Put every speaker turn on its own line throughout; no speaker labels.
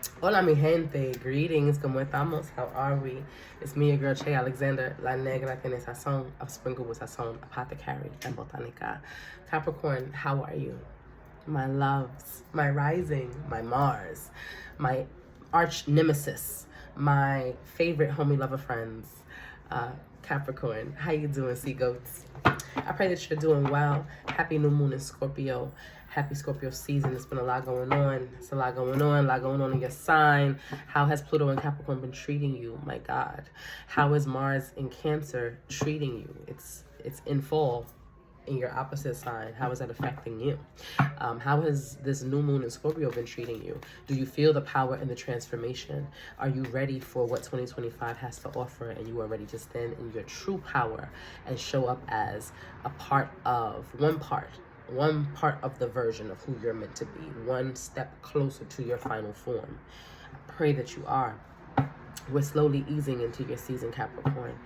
Hola mi gente, greetings, ¿cómo estamos? How are we? It's me, your girl Che Alexander, La negratienesazon of Sprinkle with Sazon, Apothecary, and Botanica. Capricorn, how are you? My loves, my rising, my Mars, my arch nemesis, my favorite homie lover friends, Capricorn. How you doing, sea goats? I pray that you're doing well. Happy new moon in Scorpio. Happy Scorpio season. There's been a lot going on. It's a lot going on. A lot going on in your sign. How has Pluto and Capricorn been treating you? My God. How is Mars in Cancer treating you? It's in fall in your opposite sign. How is that affecting you? How has this new moon in Scorpio been treating you? Do you feel the power and the transformation? Are you ready for what 2025 has to offer, and you are ready to stand in your true power and show up as a part of one part of the version of who you're meant to be, one step closer to your final form? I pray that you are. We're slowly easing into your season, Capricorn,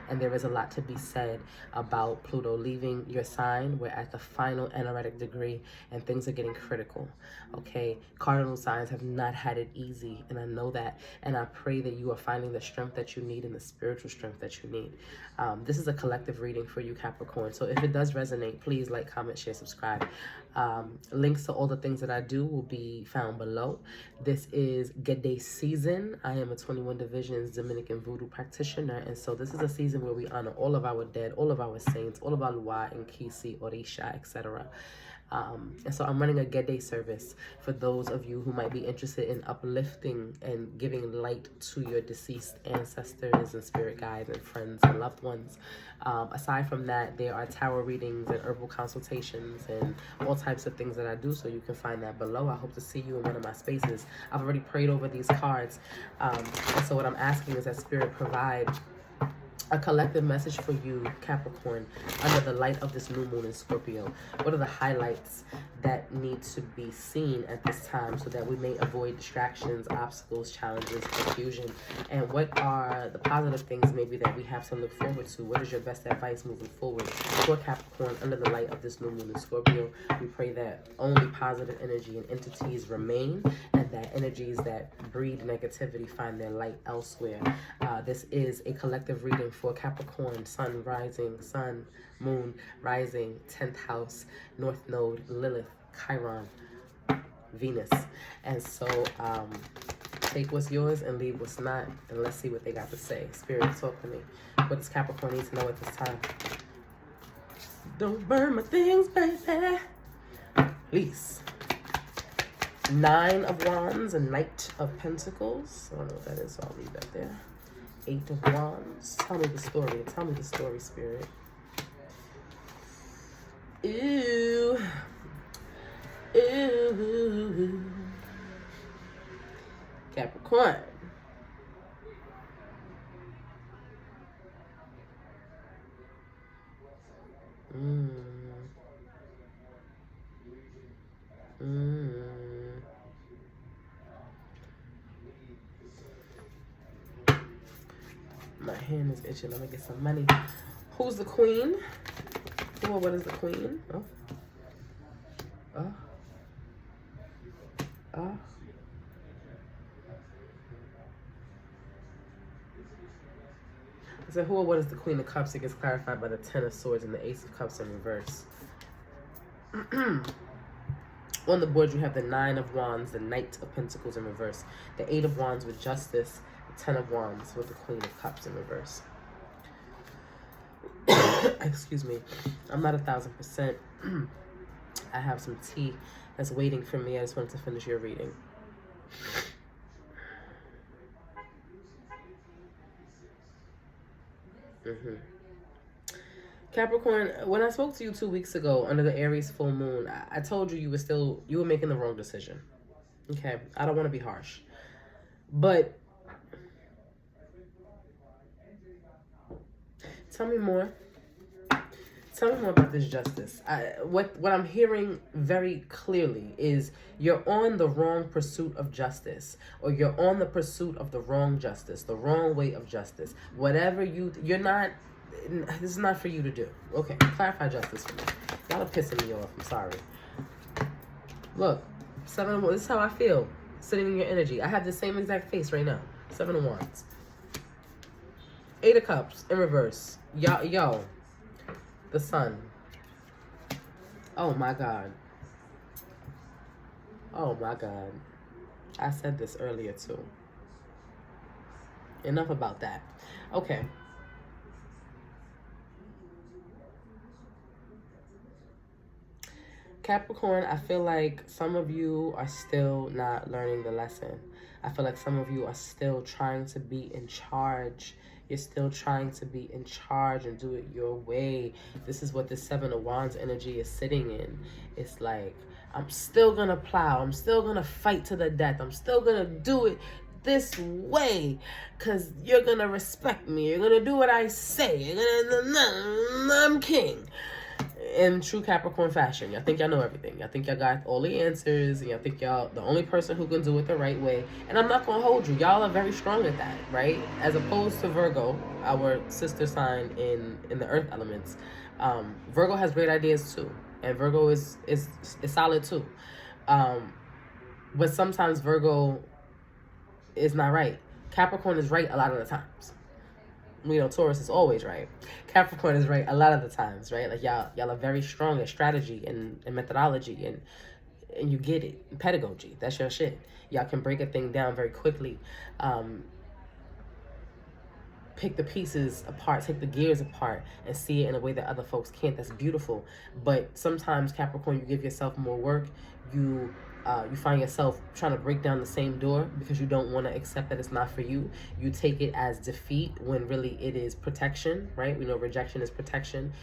and there is a lot to be said about Pluto leaving your sign. We're at the final anaretic degree, and things are getting critical, okay? Cardinal signs have not had it easy, and I know that, and I pray that you are finding the strength that you need and the spiritual strength that you need. This is a collective reading for you, Capricorn, so if it does resonate, please like, comment, share, subscribe. Links to all the things that I do will be found below. This is Gede season. I am a 21 Divisions Dominican Voodoo practitioner, and so this is a season where we honor all of our dead, all of our saints, all of our Lua and Kisi, Orisha, etc. And so I'm running a Gede service for those of you who might be interested in uplifting and giving light to your deceased ancestors and spirit guides and friends and loved ones. Aside from that, there are tarot readings and herbal consultations and all types of things that I do, so you can find that below. I hope to see you in one of my spaces. I've already prayed over these cards, and so what I'm asking is that Spirit provide a collective message for you, Capricorn, under the light of this new moon in Scorpio. What are the highlights that need to be seen at this time so that we may avoid distractions, obstacles, challenges, confusion? And what are the positive things maybe that we have to look forward to? What is your best advice moving forward for Capricorn under the light of this new moon in Scorpio? We pray that only positive energy and entities remain, and that energies that breed negativity find their light elsewhere. This is a collective reading for Capricorn, Sun, Rising, Sun, Moon, Rising, 10th House, North Node, Lilith, Chiron, Venus. And so take what's yours and leave what's not, and let's see what they got to say. Spirit, talk to me. What does Capricorn need to know at this time? Don't burn my things, baby. Please. 9 of Wands and Knight of Pentacles. I don't know what that is, so I'll leave that there. 8 of Wands. Tell me the story. Tell me the story, Spirit. Ooh. Ooh. Capricorn. My hand is itching. Let me get some money. Who's the queen? Who or what is the queen? Oh. Oh. Oh. I said, who or what is the Queen of Cups? It gets clarified by the 10 of Swords and the Ace of Cups in reverse. On the board, you have the 9 of Wands, the Knight of Pentacles in reverse, the 8 of Wands with Justice, the 10 of Wands with the Queen of Cups in reverse. Excuse me. I'm not 1,000%. I have some tea that's waiting for me. I just wanted to finish your reading. Capricorn, when I spoke to you 2 weeks ago under the Aries full moon, I told you you were making the wrong decision. Okay, I don't want to be harsh, but tell me more. Tell me more about this justice. What I'm hearing very clearly is you're on the wrong pursuit of justice, or you're on the pursuit of the wrong justice, the wrong way of justice. Whatever you're not, this is not for you to do. Okay, clarify justice for me. Y'all are pissing me off. I'm sorry. Look, this is how I feel. sitting in your energy. I have the same exact face right now. 7 of Wands. 8 of Cups in reverse. Yo, the Sun. Oh my God. Oh my God. I said this earlier too. Enough about that. Okay. Capricorn, I feel like some of you are still not learning the lesson. I feel like some of you are still trying to be in charge. You're still trying to be in charge and do it your way. This is what the 7 of Wands energy is sitting in. It's like, I'm still gonna plow. I'm still gonna fight to the death. I'm still gonna do it this way because you're gonna respect me. You're gonna do what I say. I'm king. In true Capricorn fashion, y'all think y'all know everything. Y'all think y'all got all the answers, and y'all think y'all the only person who can do it the right way. And I'm not gonna hold you. Y'all are very strong at that, right? As opposed to Virgo, our sister sign in the earth elements. Virgo has great ideas too, and Virgo is solid too. But sometimes Virgo is not right. Capricorn is right a lot of the times. You know, Taurus is always right. Capricorn is right a lot of the times, right? Like y'all are very strong at strategy and methodology and you get it. Pedagogy, that's your shit. Y'all can break a thing down very quickly. Pick the pieces apart, take the gears apart, and see it in a way that other folks can't. That's beautiful. But sometimes, Capricorn, you give yourself more work. You find yourself trying to break down the same door because you don't want to accept that it's not for you. You take it as defeat when really it is protection, right? We know rejection is protection.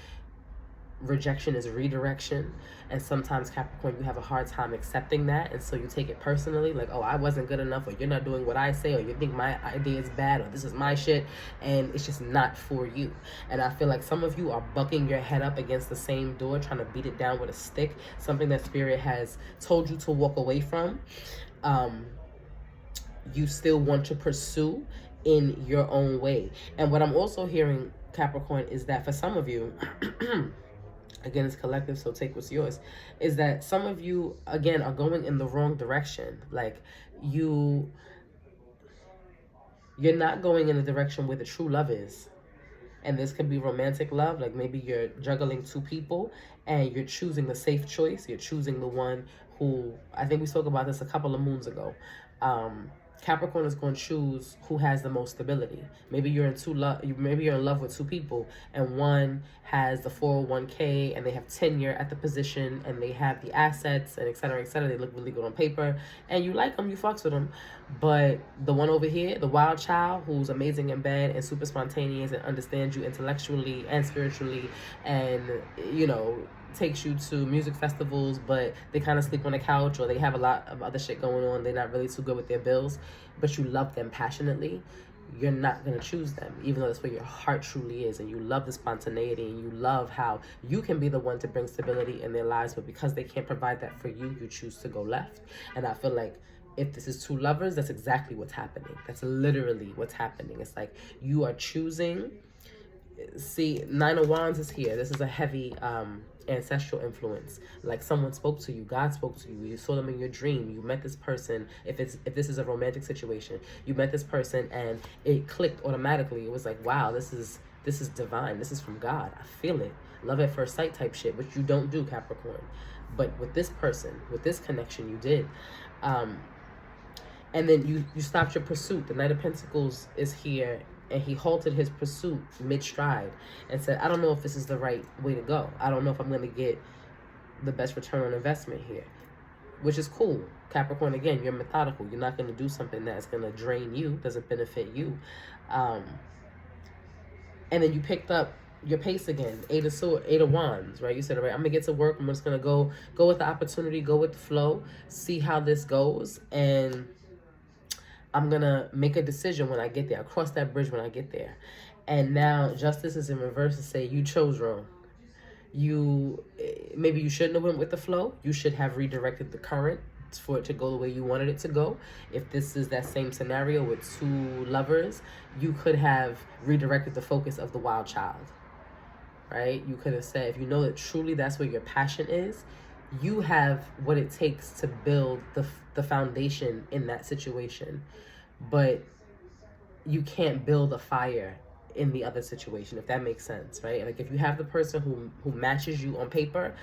Rejection is redirection. And sometimes, Capricorn, you have a hard time accepting that, and so you take it personally, like, oh, I wasn't good enough, or you're not doing what I say, or you think my idea is bad, or this is my shit, and it's just not for you. And I feel like some of you are bucking your head up against the same door, trying to beat it down with a stick, something that Spirit has told you to walk away from. You still want to pursue in your own way. And what I'm also hearing, Capricorn, is that for some of you, again, it's collective, so take what's yours, is that some of you, again, are going in the wrong direction. Like, you're not going in the direction where the true love is. And this could be romantic love, like maybe you're juggling 2 people and you're choosing the safe choice. You're choosing the one who, I think we spoke about this a couple of moons ago. Capricorn is going to choose who has the most stability. Maybe you're in love with 2 people, and one has the 401k and they have tenure at the position and they have the assets and et cetera, they look really good on paper, and you like them, you fucks with them. But the one over here, the wild child, who's amazing in bed and super spontaneous and understands you intellectually and spiritually, and you know, takes you to music festivals, but they kind of sleep on the couch, or they have a lot of other shit going on. They're not really too good with their bills, but you love them passionately. You're not going to choose them, even though that's where your heart truly is, and you love the spontaneity, and you love how you can be the one to bring stability in their lives, but because they can't provide that for you, you choose to go left. And I feel like if this is 2 lovers, that's exactly what's happening. That's literally what's happening. It's like you are choosing. See, 9 of Wands is here. This is a heavy ancestral influence. Like someone spoke to you, God spoke to you, you saw them in your dream, you met this person. If this is a romantic situation, you met this person and it clicked automatically. It was like, wow, this is divine. This is from God. I feel it. Love at first sight type shit, which you don't do, Capricorn. But with this person, with this connection, you did. And then you stopped your pursuit. The Knight of Pentacles is here, and he halted his pursuit mid-stride and said, I don't know if this is the right way to go. I don't know if I'm going to get the best return on investment here, which is cool. Capricorn, again, you're methodical. You're not going to do something that's going to drain you, doesn't benefit you. And then you picked up your pace again, 8 of Wands, right? You said, all right, I'm going to get to work. I'm just going to go with the opportunity, go with the flow, see how this goes, and I'm going to make a decision when I get there. I'll cross that bridge when I get there. And now justice is in reverse to say you chose wrong. Maybe you shouldn't have went with the flow. You should have redirected the current for it to go the way you wanted it to go. If this is that same scenario with 2 lovers, you could have redirected the focus of the wild child, right? You could have said, if you know that truly that's where your passion is, you have what it takes to build the foundation in that situation, but you can't build a fire in the other situation, if that makes sense, right? Like if you have the person who matches you on paper,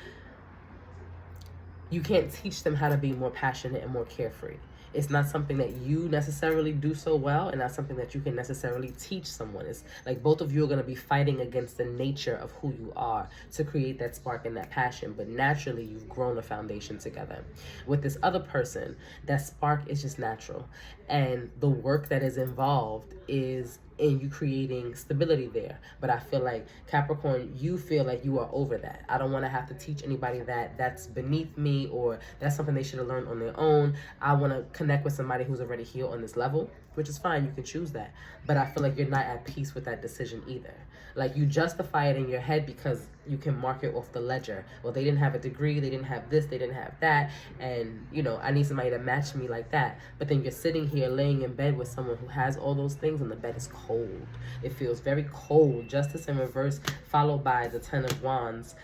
you can't teach them how to be more passionate and more carefree. It's not something that you necessarily do so well, and not something that you can necessarily teach someone. It's like both of you are going to be fighting against the nature of who you are to create that spark and that passion, but naturally you've grown a foundation together. With this other person, that spark is just natural, and the work that is involved is in you creating stability there. But I feel like Capricorn, you feel like you are over that. I don't want to have to teach anybody that that's beneath me, or that's something they should have learned on their own. I want to connect with somebody who's already here on this level, which is fine. You can choose that. But I feel like you're not at peace with that decision either. Like you justify it in your head because you can mark it off the ledger. Well, they didn't have a degree, they didn't have this, they didn't have that, and you know, I need somebody to match me like that. But then you're sitting here laying in bed with someone who has all those things, and the bed is cold. It feels very cold. Justice in reverse, followed by the Ten of Wands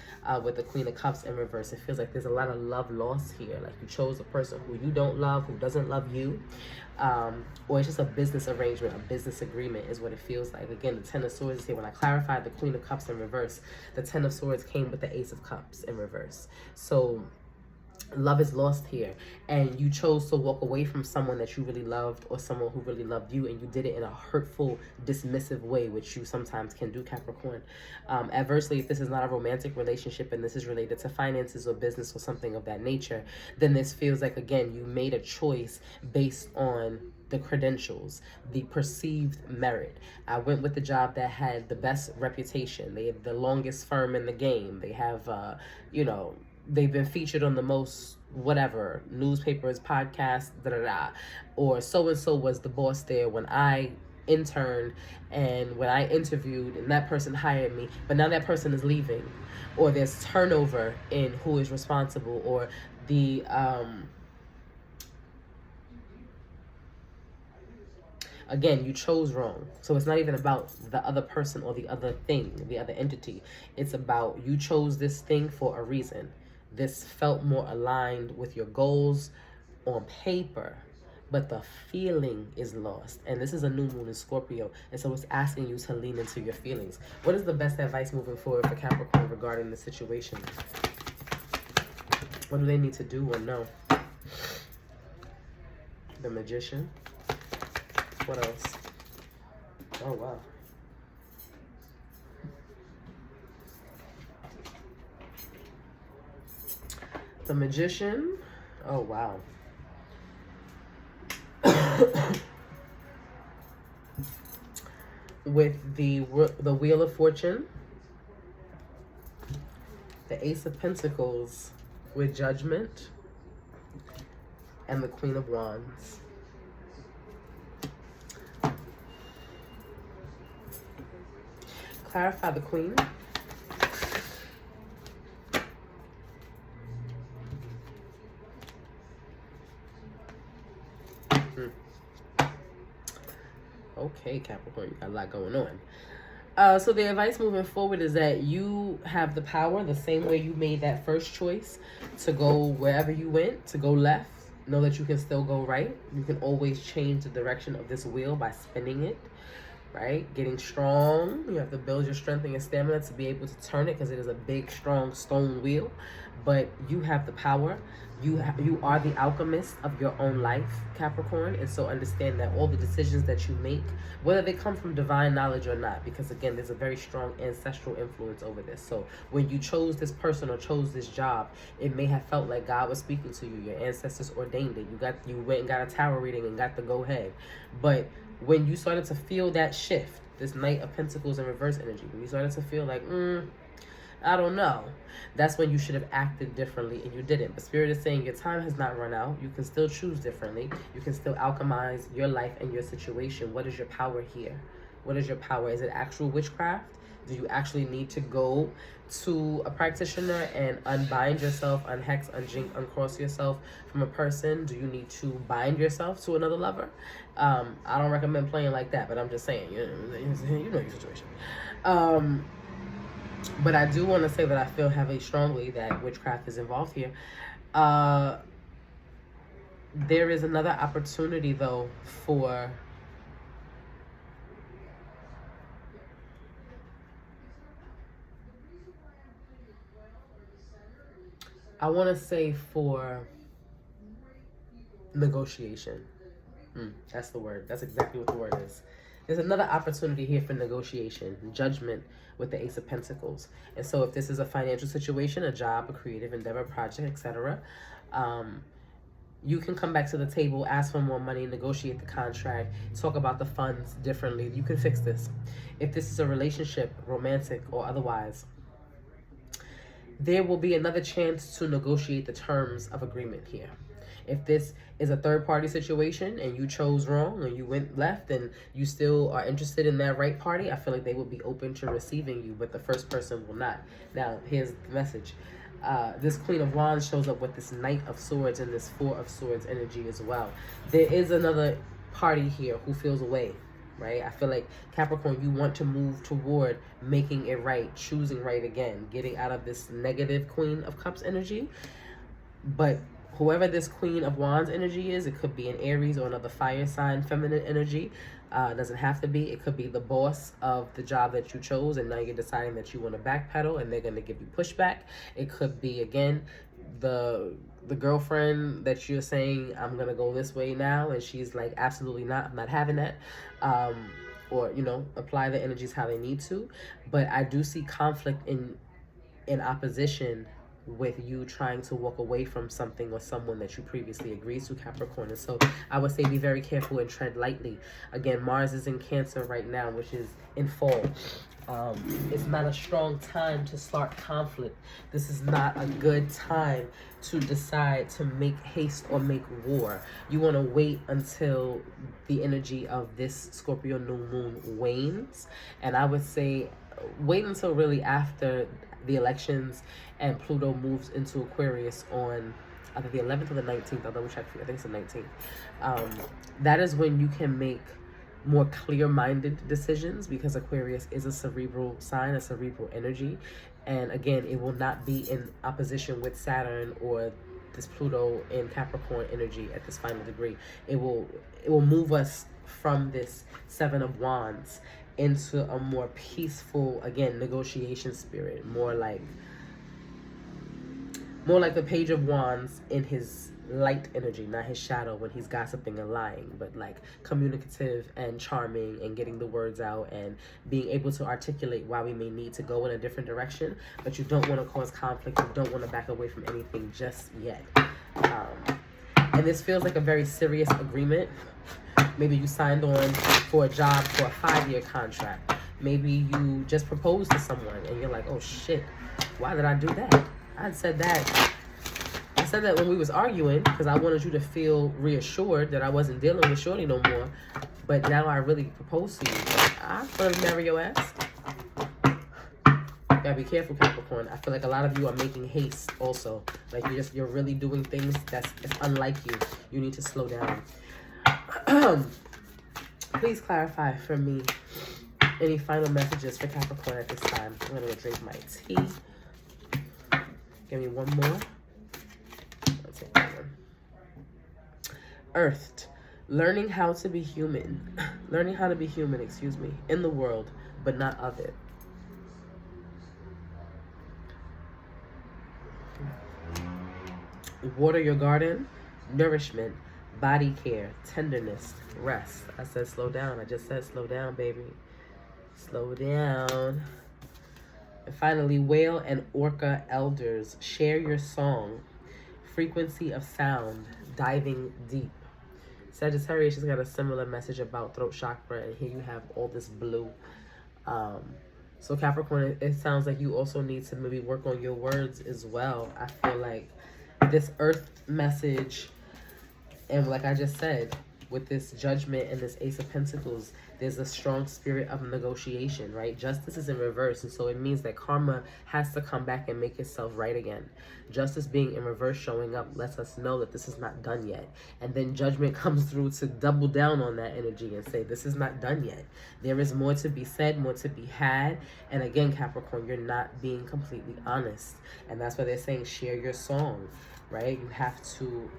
with the Queen of Cups in reverse. It feels like there's a lot of love lost here. Like you chose a person who you don't love, who doesn't love you. Or it's just a business arrangement, a business agreement is what it feels like. Again, the Ten of Swords is here. When I clarified the Queen of Cups in reverse, the Ten of Swords came with the Ace of Cups in reverse. So love is lost here, and you chose to walk away from someone that you really loved, or someone who really loved you, and you did it in a hurtful, dismissive way, which you sometimes can do, Capricorn. Adversely, if this is not a romantic relationship and this is related to finances or business or something of that nature, then this feels like, again, you made a choice based on the credentials, the perceived merit. I went with the job that had the best reputation. They have the longest firm in the game. They have, you know, they've been featured on the most whatever newspapers, podcasts, or so and so was the boss there when I interned and when I interviewed, and that person hired me, but now that person is leaving, or there's turnover in who is responsible, or the again, you chose wrong. So it's not even about the other person or the other thing, the other entity. It's about you chose this thing for a reason. This felt more aligned with your goals on paper, but the feeling is lost. And this is a new moon in Scorpio, and so it's asking you to lean into your feelings. What is the best advice moving forward for Capricorn regarding the situation? What do they need to do or know? The Magician. What else? Oh, wow. The Magician. Oh, wow. With the Wheel of Fortune, the Ace of Pentacles with Judgment, and the Queen of Wands. Clarify the Queen. Okay, Capricorn, you got a lot going on. So the advice moving forward is that you have the power, the same way you made that first choice to go wherever you went, to go left. Know that you can still go right. You can always change the direction of this wheel by spinning it, right? Getting strong. You have to build your strength and your stamina to be able to turn it, because it is a big, strong stone wheel. But you have the power. You are the alchemist of your own life, Capricorn. And so understand that all the decisions that you make, whether they come from divine knowledge or not, because again, there's a very strong ancestral influence over this. So when you chose this person or chose this job, it may have felt like God was speaking to you. Your ancestors ordained it. You went and got a tarot reading and got the go ahead. But when you started to feel that shift, this Knight of Pentacles in reverse energy, when you started to feel like, I don't know, that's when you should have acted differently, and you didn't. But Spirit is saying your time has not run out. You can still choose differently. You can still alchemize your life and your situation. What is your power here? What is your power? Is it actual witchcraft? Do you actually need to go to a practitioner and unbind yourself, unhex, unjink, uncross yourself from a person? Do you need to bind yourself to another lover? I don't recommend playing like that, but I'm just saying, you know your situation. But I do want to say that I feel heavily strongly that witchcraft is involved here. There is another opportunity, though, for I want to say for negotiation. That's the word. That's exactly what the word is. There's another opportunity here for negotiation, judgment with the Ace of Pentacles. And so if this is a financial situation, a job, a creative endeavor, project, etc., you can come back to the table, ask for more money, negotiate the contract, talk about the funds differently. You can fix this. If this is a relationship, romantic or otherwise, there will be another chance to negotiate the terms of agreement here. If this is a third-party situation and you chose wrong and you went left and you still are interested in that right party, I feel like they will be open to receiving you, but the first person will not. Now, here's the message. This Queen of Wands shows up with this Knight of Swords and this Four of Swords energy as well. There is another party here who feels away, right? I feel like Capricorn, you want to move toward making it right, choosing right again, getting out of this negative Queen of Cups energy. But whoever this Queen of Wands energy is, it could be an Aries or another fire sign, feminine energy. Doesn't have to be. It could be the boss of the job that you chose and now you're deciding that you want to backpedal and they're going to give you pushback. It could be, again, the girlfriend that you're saying, I'm going to go this way now, and she's like, absolutely not, I'm not having that. Or, you know, apply the energies how they need to. But I do see conflict in opposition with you trying to walk away from something or someone that you previously agreed to, Capricorn. And so I would say be very careful and tread lightly. Again, Mars is in Cancer right now, which is in fall. It's not a strong time to start conflict. This is not a good time to decide to make haste or make war. You want to wait until the energy of this Scorpio new moon wanes. And I would say wait until really after the elections and Pluto moves into Aquarius on either the 11th or the 19th. I'll double check for you. I think it's the 19th. That is when you can make more clear-minded decisions, because Aquarius is a cerebral sign, a cerebral energy. And again, it will not be in opposition with Saturn or this Pluto in Capricorn energy at this final degree. It will move us from this Seven of Wands into a more peaceful, again, negotiation spirit, more like the Page of Wands in his light energy, not his shadow when he's gossiping and lying, but like communicative and charming and getting the words out and being able to articulate why we may need to go in a different direction, but you don't want to cause conflict. You don't want to back away from anything just yet. And this feels like a very serious agreement. Maybe you signed on for a job for a 5-year contract. Maybe you just proposed to someone and you're like, oh shit, why did I do that? I said that when we was arguing because I wanted you to feel reassured that I wasn't dealing with Shorty no more. But now I really proposed to you. I'm gonna marry your ass. Gotta be careful, Capricorn. I feel like a lot of you are making haste also. Like you're really doing things that's unlike you. You need to slow down. Please clarify for me any final messages for Capricorn at this time. I'm gonna go drink my tea. Give me one more. I'll take that one. Earthed. Learning how to be human. Learning how to be human, excuse me, in the world, but not of it. Water your garden. Nourishment. Body care. Tenderness. Rest. I said slow down. I just said slow down, baby. Slow down. And finally, whale and orca elders, share your song. Frequency of sound, diving deep. Sagittarius has got a similar message about throat chakra, and here you have all this blue. So Capricorn, it sounds like you also need to maybe work on your words as well. I feel like this earth message, and like I just said, with this Judgment and this Ace of Pentacles, there's a strong spirit of negotiation, right? Justice is in reverse, and so it means that karma has to come back and make itself right again. Justice being in reverse, showing up, lets us know that this is not done yet. And then Judgment comes through to double down on that energy and say, this is not done yet. There is more to be said, more to be had. And again, Capricorn, you're not being completely honest. And that's why they're saying share your song, right? You have to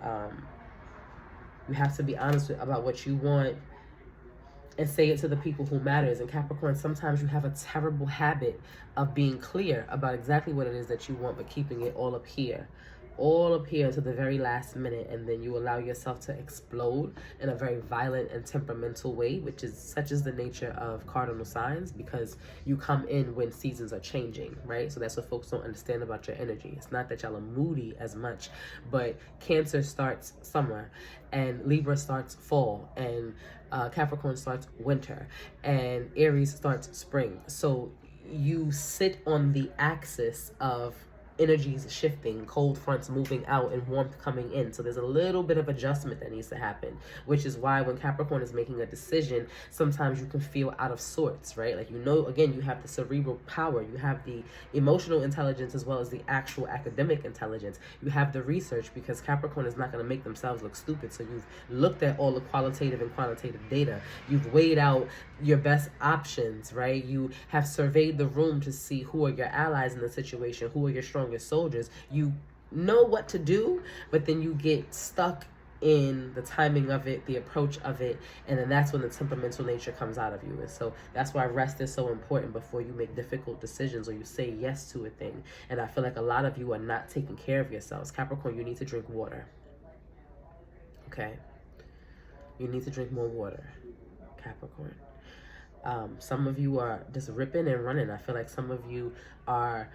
be honest about what you want and say it to the people who matters. And Capricorn, sometimes you have a terrible habit of being clear about exactly what it is that you want, but keeping it all up here to the very last minute, and then you allow yourself to explode in a very violent and temperamental way, which is such as the nature of cardinal signs, because you come in when seasons are changing, right? So that's what folks don't understand about your energy. It's not that y'all are moody as much, but Cancer starts summer, and Libra starts fall, and Capricorn starts winter, and Aries starts spring. So you sit on the axis of energies shifting, cold fronts moving out and warmth coming in. So there's a little bit of adjustment that needs to happen, which is why when Capricorn is making a decision, sometimes you can feel out of sorts, right? Like, you know, again, you have the cerebral power, you have the emotional intelligence as well as the actual academic intelligence. You have the research, because Capricorn is not going to make themselves look stupid. So you've looked at all the qualitative and quantitative data. You've weighed out your best options, right? You have surveyed the room to see who are your allies in the situation, who are your strongest soldiers. You know what to do, but then you get stuck in the timing of it, the approach of it, and then that's when the temperamental nature comes out of you. And so that's why rest is so important before you make difficult decisions or you say yes to a thing. And I feel like a lot of you are not taking care of yourselves. Capricorn, you need to drink water. Okay? You need to drink more water, Capricorn. Some of you are just ripping and running. I feel like some of you are,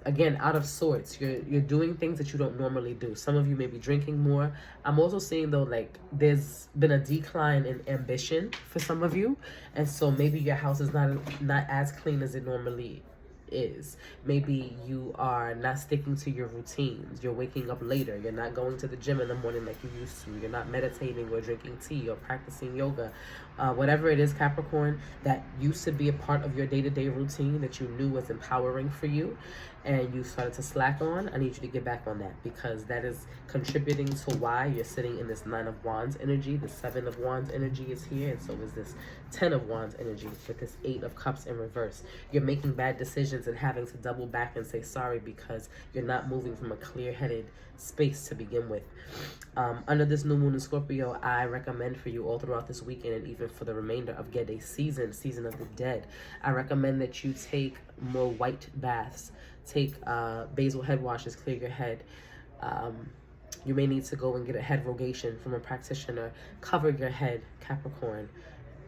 again, out of sorts. You're doing things that you don't normally do. Some of you may be drinking more. I'm also seeing, though, like, there's been a decline in ambition for some of you, and so maybe your house is not as clean as it normally is. Maybe you are not sticking to your routines. You're waking up later. You're not going to the gym in the morning like you used to. You're not meditating or drinking tea or practicing yoga. Whatever it is, Capricorn, that used to be a part of your day-to-day routine that you knew was empowering for you, and you started to slack on, I need you to get back on that, because that is contributing to why you're sitting in this 9 of Wands energy. The 7 of Wands energy is here, and so is this 10 of Wands energy with this 8 of Cups in reverse. You're making bad decisions and having to double back and say sorry because you're not moving from a clear-headed space to begin with. Under this new moon in Scorpio, I recommend for you all throughout this weekend and even for the remainder of Gede season of the dead, I recommend that you take more white baths. Take basil head washes, clear your head. You may need to go and get a head rogation from a practitioner. Cover your head, Capricorn,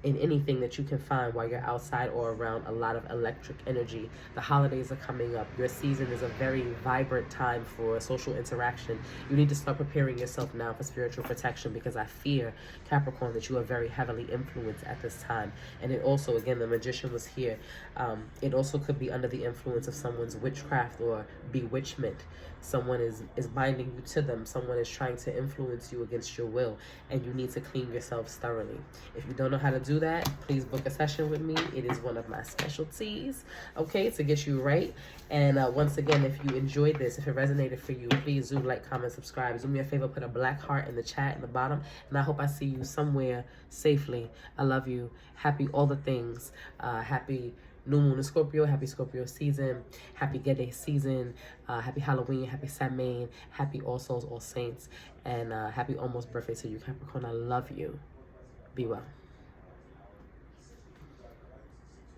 in anything that you can find while you're outside or around a lot of electric energy. The holidays are coming up. Your season is a very vibrant time for social interaction. You need to start preparing yourself now for spiritual protection, because I fear, Capricorn, that you are very heavily influenced at this time. And it also, again, the Magician was here. It also could be under the influence of someone's witchcraft or bewitchment. Someone is binding you to them. Someone is trying to influence you against your will, and you need to clean yourselves thoroughly. If you don't know how to do that, please book a session with me. It is one of my specialties, okay, to get you right. And once again, if you enjoyed this, if it resonated for you, please do like, comment, subscribe. Do me a favor, put a black heart in the chat in the bottom, and I hope I see you somewhere safely. I love you. Happy all the things. Happy new moon in Scorpio, happy Scorpio season, happy Gede season, happy Halloween, happy Samhain, happy All Souls, All Saints, and happy almost birthday to you, Capricorn. I love you. Be well.